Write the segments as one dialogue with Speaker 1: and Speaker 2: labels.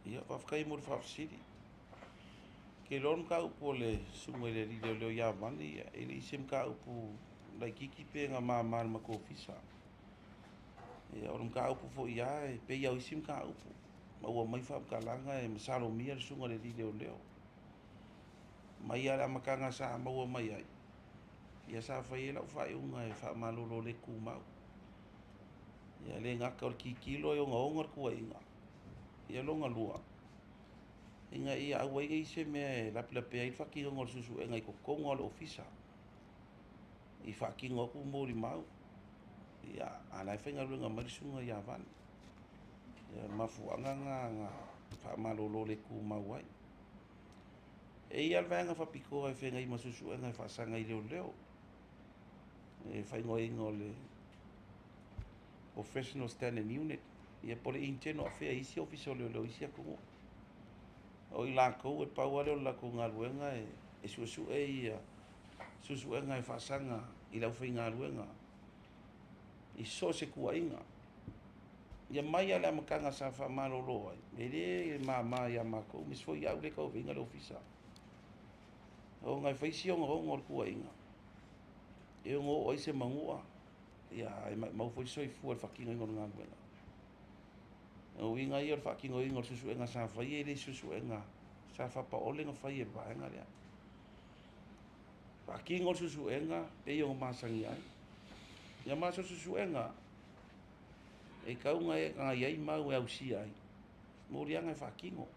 Speaker 1: ia whawhakai mo whawhasiri. Ke lon ka upo le sunga le ri leo ia mani e le isim ka upo lai kiki pe nga ma ma ko fisa. Ia orum ka upo fo ia e pe ia isim ka upo. Ma ua mai whaamkalanga e masalo mia le sunga le ri leo. Mai ala makanga sa ma ua mai ai. Ia sa whai e lau whai unga e wha malolo le kumau. Ia le ngaka o kikilo e onga ongar kua inga. Ia longa lua. Inga ia au ai se me la ai whakinga ngor susu e ngai ko konga le ofisa. I whakinga ku mori mau. Ia anai whenga runga marisunga ia van. Ia mafuanga nga wha malolo le kumau ai. E ia alvenga whapiko e whenga i masusu e ngai whasanga i leo. E whaingo ingo le Professional Standing Unit. Ia pole inteno a whea isi ofisa leo isi a kungo. O i lākou e pau ale o lākou ngā ruenga e suesu e ia susu e ngai whasanga i lau whai ngā ruenga. I so se kua inga. Ia mai ale amakanga sa wha malolo ai. E re mā ia mākou. Mis fo i au le kau vinga le ofisa. O ngai whaisi o ngā kua inga. E o ngō oi se mangua. Ia mau fo i soi fua le whakinga ingo ngā ruenga. O inga i o whakingo ingo susu e ngā sa whai e le susu e ngā sa whapa ole ngā whai e vaenga rea. Whakingo susu e ngā pe i o māsangi ai. Ia māso susu e ngā e kaunga e ngā iai mau e au si ai. Mori anga e whakingo.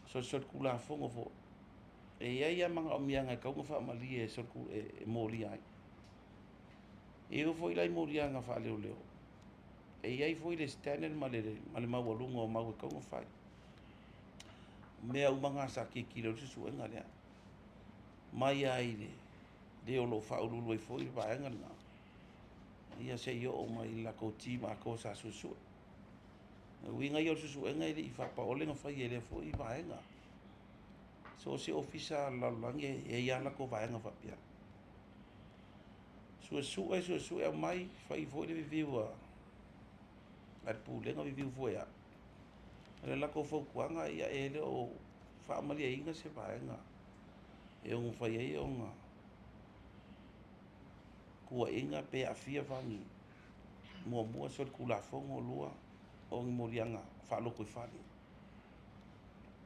Speaker 1: So kula fongo fo. E iai a manga o mianga e kaunga wha mali e sorku e mori ai. E o fo i lai mori anga wha leo leo. E iai foi le standard ma le mau alunga o mau e kaunga whai. Mea umanga sa ke kilo susu e ngā lea. Mai ai le o lo whaurulu e foi vaenga ngā. Ia se i o mai la ko tima a ko sa susu. Winga i o susu e ngā i whapa ole ngā whai e le foi vaenga. So se ofisa la lange e ia la ko vaenga whapia. Su e mai whai foi le viviwa. Ar pulenga viviu foi a. Le la ko faukuanga ia e le o whaamali e inga se vaenga. E o whai e o ngā. Kua inga pe a fia vangi. Mua sol kula fongo lua o ngi morianga whaloko i whani.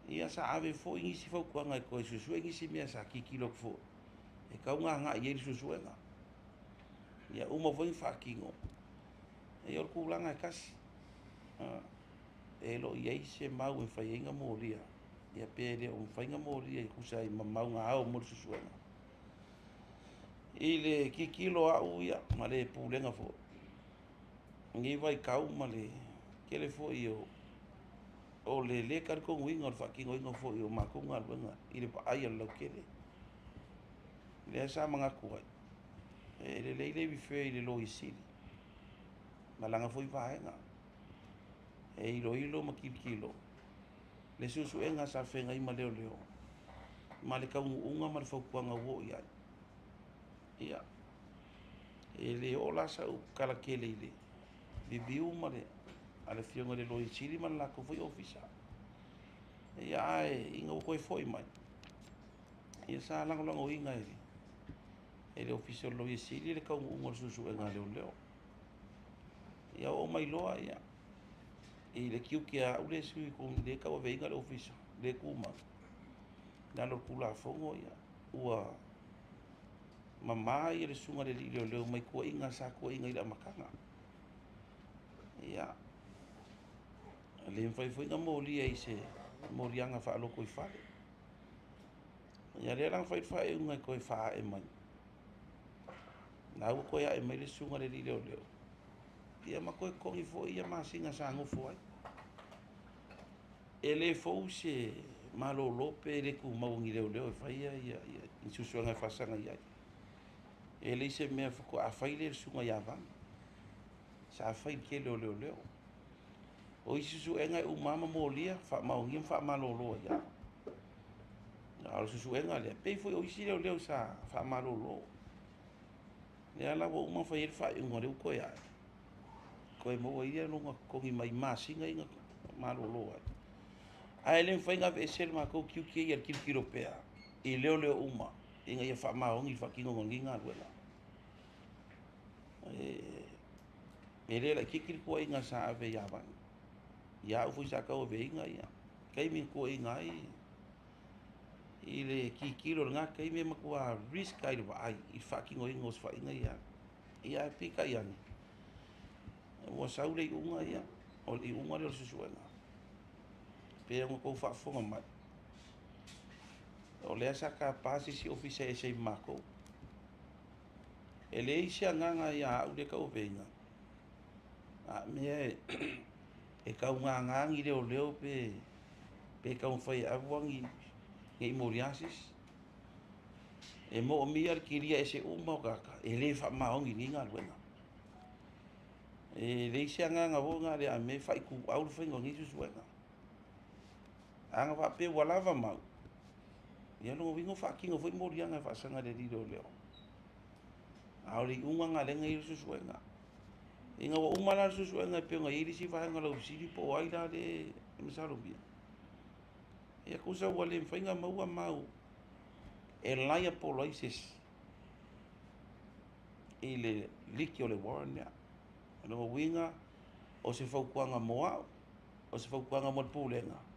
Speaker 1: Ia sa ave fo ingi si faukuanga e koe susu ingi si mea sa kikilo fo. E kaunga ngā i eri susu e ngā. Ia uma foi whakingo. E or kulanga e kasi. E lo iei se mau e whai inga moria. Ia pere o whainga moria i kusa i mamau ngā au mori susu e ngā. I le kikilo au ia ma le pulenga fo. Ngi vai kau ma le kele fo i o le karkongu inga o whakingo inga fo i o makunga luenga i le paai al lau kele. Le sa mga kuai. E le leile wife i le lo i sili. Malanga fo i vaenga. E ilo ma kilo. Le susu e ngā sa whenga i ma leo. Ma le kaungu unga ma le whaukuanga uo i ai. Ia. E le ola sa u kala kele i le. Bibiu ma le. Ale fionga le lo i sili ma lako foi ofisa. Ia e inga u koe foi mai. Ia sa lango inga e le. E le ofisa lo i sili le kaungu unga susu e ngā leo. Ia o mai loa ia. I le kiu kia ule sui kum le kawa veinga le ofisa. Le kuma. Nalo kula fongo ia. Ua mamai le sunga le leo mai kua inga sa kua inga ila makanga. Ia. Le mfai inga molia i se morianga wha aloko i whare. Ia le lang whai unga koe wha e mai. Nau koe e mai le sunga le leo. Ia ma koe kongi fo ia masinga sa ngofo ai. E le fo se malo lope le ku maungi leo e whai ia i susuanga e whasanga iai. E le se mea whako a whai le sunga ia vang. Sa a whai ke leo. O i susu enga e umama molia wha maungi wha malolo ia. Alo susu enga lea. Pei fo o isi leo sa wha malolo. Lea la wo uma whai e whai unga leo koe ai. Koe mo ia longa kongi mai masinga inga malolo ai ai le fainga ve sel ma ko kiu ki ia kilo pea I leo uma inga ia fa maongi fa kingo nginga wela ele la kikiri ko inga sa ave ya van ya fu sa ka o ve inga ia kai mi ko inga I le kikiro nga kai me makua risk ai vai I fa kingo ingos fa inga ia pika ia ni o saule unga ia o I unga le susuenga pe ngo ko fa fo mai o le sa ka pasi si ofisa e se mako ele isi nganga ia u le ka o venga a me e ka unga ngangi le o leo pe ka un fai awangi ngai moriasis e mo mi ar kiria ese uma kaka e le fa maongi ninga luenga e le isi nganga wo nga le a me fai ku au fengo ngi susuenga anga va pe wala va mau ia no wingo fa kingo foi morianga fa sanga le dio leo auri unga nga le ngai susuenga inga wa umala susuenga pe nga iri si fa nga lo si po ai da de misarubia ia kusa wale fainga mau e laia poloises ile likio le warnia no winga o se faukuanga moa o se faukuanga mo pulenga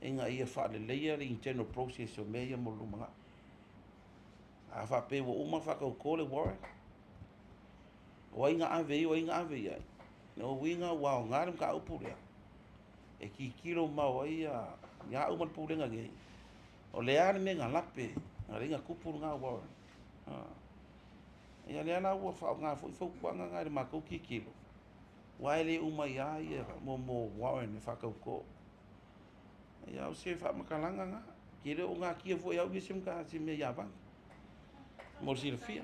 Speaker 1: inga ia fa le leia le internal process o meia mo lumanga a fa pe wo uma fa ko le war o inga ave ia no winga wa ngaram ka upule e ki kilo mau ia ya uma pulenga ge o le ar me ngalape ngaringa kupul nga wa ia le ana wa fa nga foi kuanga nga ma ko ki kilo wa le uma ia mo wa ne fa ko ia o se fa makalanga nga kire o nga ki fo ia wisim ka si me ya bang mo silfia